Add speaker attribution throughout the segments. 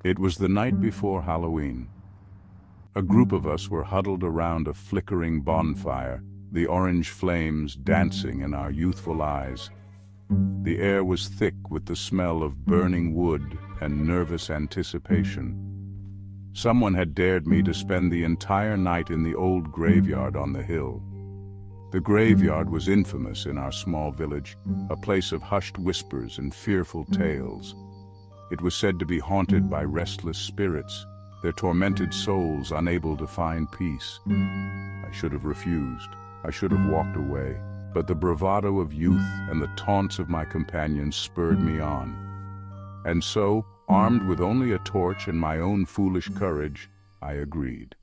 Speaker 1: It was the night before Halloween. A group of us were huddled around a flickering bonfire, the orange flames dancing in our youthful eyes. The air was thick with the smell of burning wood and nervous anticipation. Someone had dared me to spend the entire night in the old graveyard on the hill. The graveyard was infamous in our small village, a place of hushed whispers and fearful tales. It was said to be haunted by restless spirits, their tormented souls unable to find peace. I should have refused. I should have walked away. But the bravado of youth and the taunts of my companions spurred me on. And so, armed with only a torch and my own foolish courage, I agreed.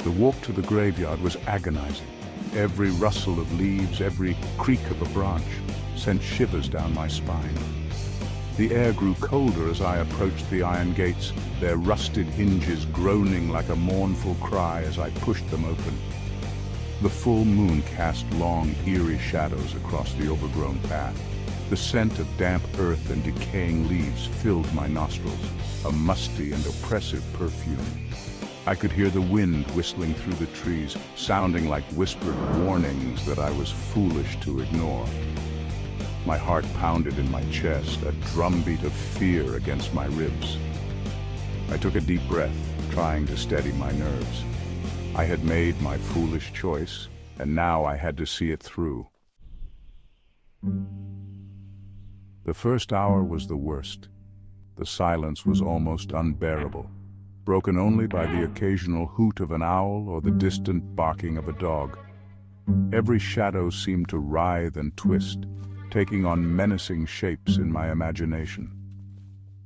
Speaker 1: The walk to the graveyard was agonizing. Every rustle of leaves, every creak of a branch, sent shivers down my spine. The air grew colder as I approached the iron gates, their rusted hinges groaning like a mournful cry as I pushed them open. The full moon cast long, eerie shadows across the overgrown path. The scent of damp earth and decaying leaves filled my nostrils, a musty and oppressive perfume. I could hear the wind whistling through the trees, sounding like whispered warnings that I was foolish to ignore. My heart pounded in my chest, a drumbeat of fear against my ribs. I took a deep breath, trying to steady my nerves. I had made my foolish choice, and now I had to see it through. The first hour was the worst. The silence was almost unbearable, broken only by the occasional hoot of an owl or the distant barking of a dog. Every shadow seemed to writhe and twist, taking on menacing shapes in my imagination.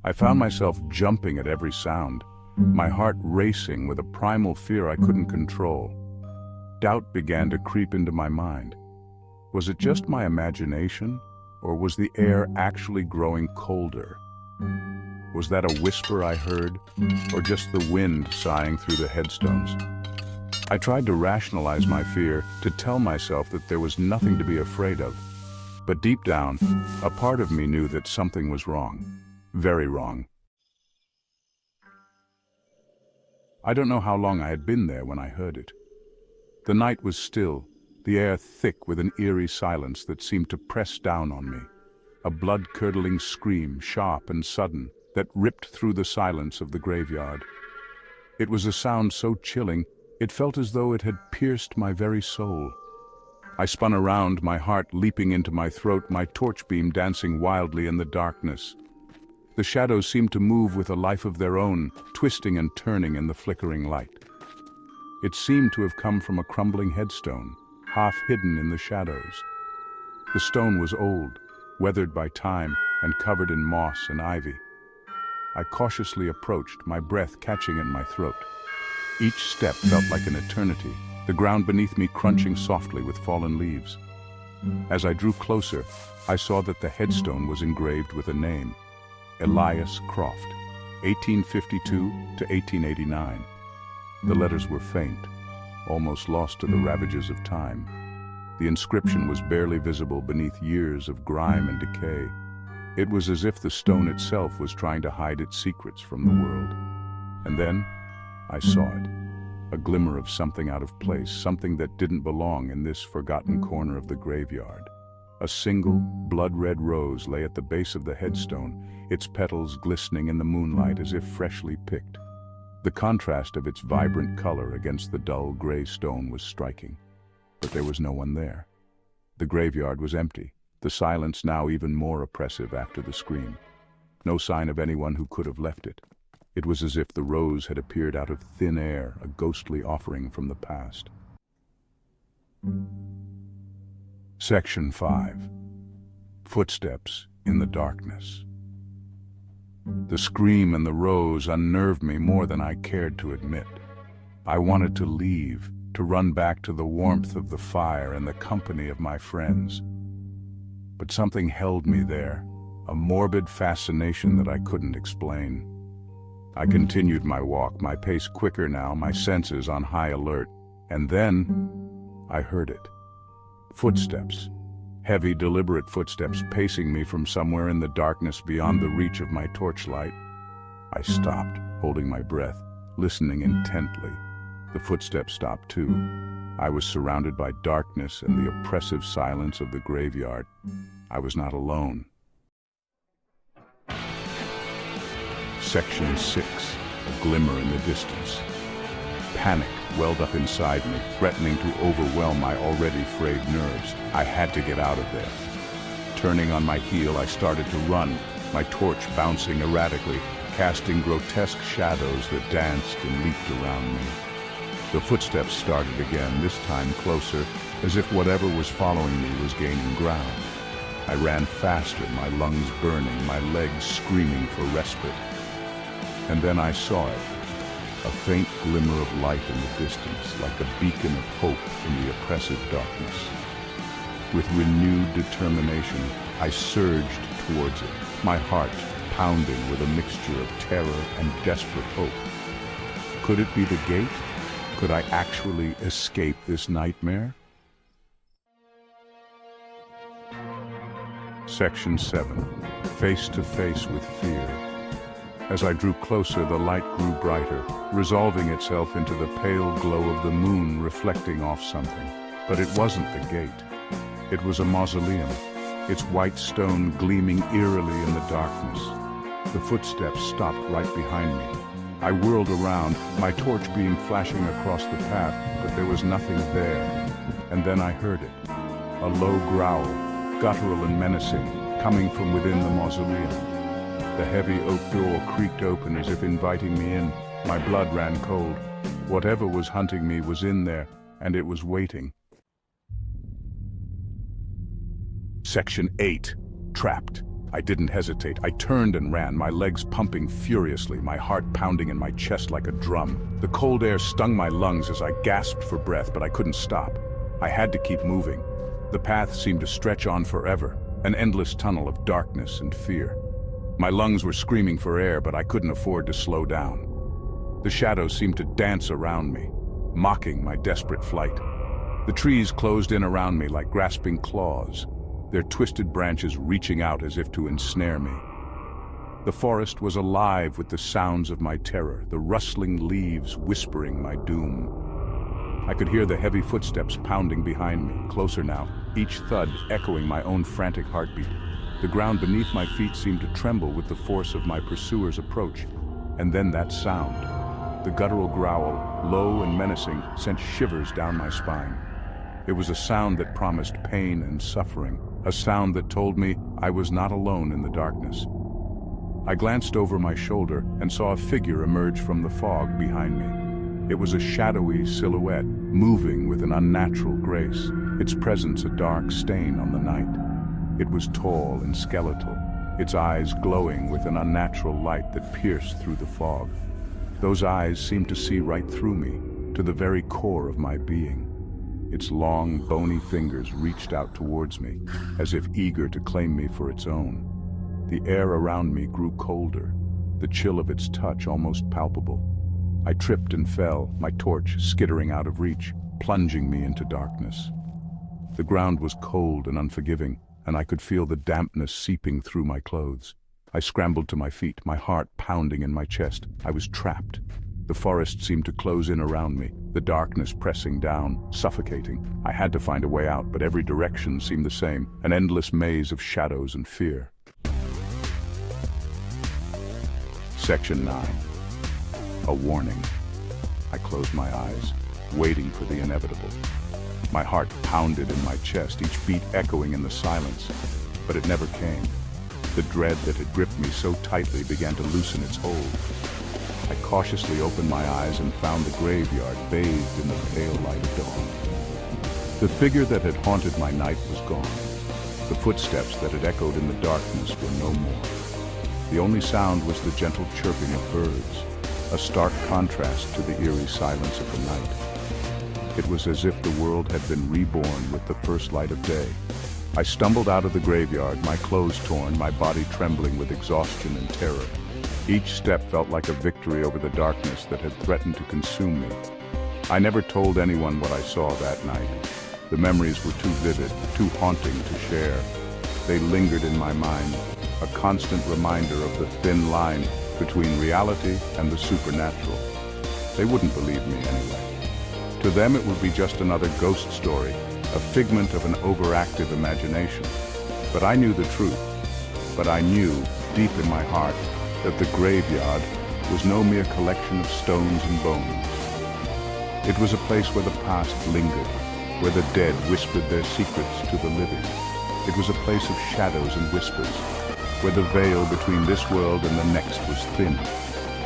Speaker 1: I found myself jumping at every sound, my heart racing with a primal fear I couldn't control. Doubt began to creep into my mind. Was it just my imagination, or was the air actually growing colder? Was that a whisper I heard, or just the wind sighing through the headstones? I tried to rationalize my fear, to tell myself that there was nothing to be afraid of. But deep down, a part of me knew that something was wrong. Very wrong. I don't know how long I had been there when I heard it. The night was still, the air thick with an eerie silence that seemed to press down on me. A blood-curdling scream, sharp and sudden, that ripped through the silence of the graveyard. It was a sound so chilling, it felt as though it had pierced my very soul. I spun around, my heart leaping into my throat, my torch beam dancing wildly in the darkness. The shadows seemed to move with a life of their own, twisting and turning in the flickering light. It seemed to have come from a crumbling headstone, half hidden in the shadows. The stone was old, weathered by time, and covered in moss and ivy. I cautiously approached, my breath catching in my throat. Each step felt like an eternity, the ground beneath me crunching softly with fallen leaves. As I drew closer, I saw that the headstone was engraved with a name, Elias Croft, 1852 to 1889. The letters were faint, almost lost to the ravages of time. The inscription was barely visible beneath years of grime and decay. It was as if the stone itself was trying to hide its secrets from the world. And then, I saw it. A glimmer of something out of place, something that didn't belong in this forgotten corner of the graveyard. A single, blood-red rose lay at the base of the headstone, its petals glistening in the moonlight as if freshly picked. The contrast of its vibrant color against the dull gray stone was striking. But there was no one there. The graveyard was empty, the silence now even more oppressive after the scream. No sign of anyone who could have left it. It was as if the rose had appeared out of thin air, a ghostly offering from the past. Section 5. Footsteps in the darkness. The scream and the rose unnerved me more than I cared to admit. I wanted to leave, to run back to the warmth of the fire and the company of my friends. But something held me there, a morbid fascination that I couldn't explain. I continued my walk, my pace quicker now, my senses on high alert. And then, I heard it. Footsteps. Heavy, deliberate footsteps pacing me from somewhere in the darkness beyond the reach of my torchlight. I stopped, holding my breath, listening intently. The footsteps stopped too. I was surrounded by darkness and the oppressive silence of the graveyard. I was not alone. Section 6, a glimmer in the distance. Panic welled up inside me, threatening to overwhelm my already frayed nerves. I had to get out of there. Turning on my heel, I started to run, my torch bouncing erratically, casting grotesque shadows that danced and leaped around me. The footsteps started again, this time closer, as if whatever was following me was gaining ground. I ran faster, my lungs burning, my legs screaming for respite. And then I saw it. A faint glimmer of light in the distance, like a beacon of hope in the oppressive darkness. With renewed determination, I surged towards it, my heart pounding with a mixture of terror and desperate hope. Could it be the gate? Could I actually escape this nightmare? Section 7. Face to face with fear. As I drew closer, the light grew brighter, resolving itself into the pale glow of the moon reflecting off something. But it wasn't the gate. It was a mausoleum, its white stone gleaming eerily in the darkness. The footsteps stopped right behind me. I whirled around, my torch beam flashing across the path, but there was nothing there. And then I heard it. A low growl, guttural and menacing, coming from within the mausoleum. The heavy oak door creaked open as if inviting me in. My blood ran cold. Whatever was hunting me was in there, and it was waiting. Section 8. Trapped. I didn't hesitate. I turned and ran, my legs pumping furiously, my heart pounding in my chest like a drum. The cold air stung my lungs as I gasped for breath, but I couldn't stop. I had to keep moving. The path seemed to stretch on forever, an endless tunnel of darkness and fear. My lungs were screaming for air, but I couldn't afford to slow down. The shadows seemed to dance around me, mocking my desperate flight. The trees closed in around me like grasping claws, their twisted branches reaching out as if to ensnare me. The forest was alive with the sounds of my terror, the rustling leaves whispering my doom. I could hear the heavy footsteps pounding behind me, closer now, each thud echoing my own frantic heartbeat. The ground beneath my feet seemed to tremble with the force of my pursuer's approach. And then that sound. The guttural growl, low and menacing, sent shivers down my spine. It was a sound that promised pain and suffering, a sound that told me I was not alone in the darkness. I glanced over my shoulder and saw a figure emerge from the fog behind me. It was a shadowy silhouette, moving with an unnatural grace, its presence a dark stain on the night. It was tall and skeletal, its eyes glowing with an unnatural light that pierced through the fog. Those eyes seemed to see right through me, to the very core of my being. Its long, bony fingers reached out towards me, as if eager to claim me for its own. The air around me grew colder, the chill of its touch almost palpable. I tripped and fell, my torch skittering out of reach, plunging me into darkness. The ground was cold and unforgiving, and I could feel the dampness seeping through my clothes. I scrambled to my feet, my heart pounding in my chest. I was trapped. The forest seemed to close in around me, the darkness pressing down, suffocating. I had to find a way out, but every direction seemed the same, an endless maze of shadows and fear. Section 9. A warning. I closed my eyes, waiting for the inevitable. My heart pounded in my chest, each beat echoing in the silence, but it never came. The dread that had gripped me so tightly began to loosen its hold. I cautiously opened my eyes and found the graveyard bathed in the pale light of dawn. The figure that had haunted my night was gone. The footsteps that had echoed in the darkness were no more. The only sound was the gentle chirping of birds, a stark contrast to the eerie silence of the night. It was as if the world had been reborn with the first light of day. I stumbled out of the graveyard, my clothes torn, my body trembling with exhaustion and terror. Each step felt like a victory over the darkness that had threatened to consume me. I never told anyone what I saw that night. The memories were too vivid, too haunting to share. They lingered in my mind, a constant reminder of the thin line between reality and the supernatural. They wouldn't believe me anyway. To them it would be just another ghost story, a figment of an overactive imagination. But I knew the truth. But I knew, deep in my heart, that the graveyard was no mere collection of stones and bones. It was a place where the past lingered, where the dead whispered their secrets to the living. It was a place of shadows and whispers, where the veil between this world and the next was thin.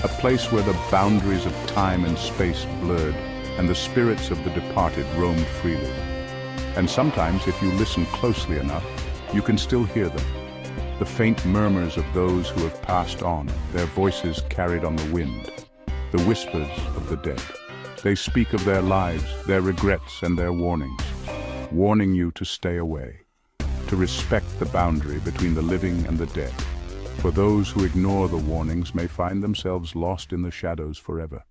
Speaker 1: A place where the boundaries of time and space blurred, and the spirits of the departed roamed freely. And sometimes, if you listen closely enough, you can still hear them. The faint murmurs of those who have passed on, their voices carried on the wind. The whispers of the dead. They speak of their lives, their regrets, and their warnings, warning you to stay away, to respect the boundary between the living and the dead. For those who ignore the warnings may find themselves lost in the shadows forever.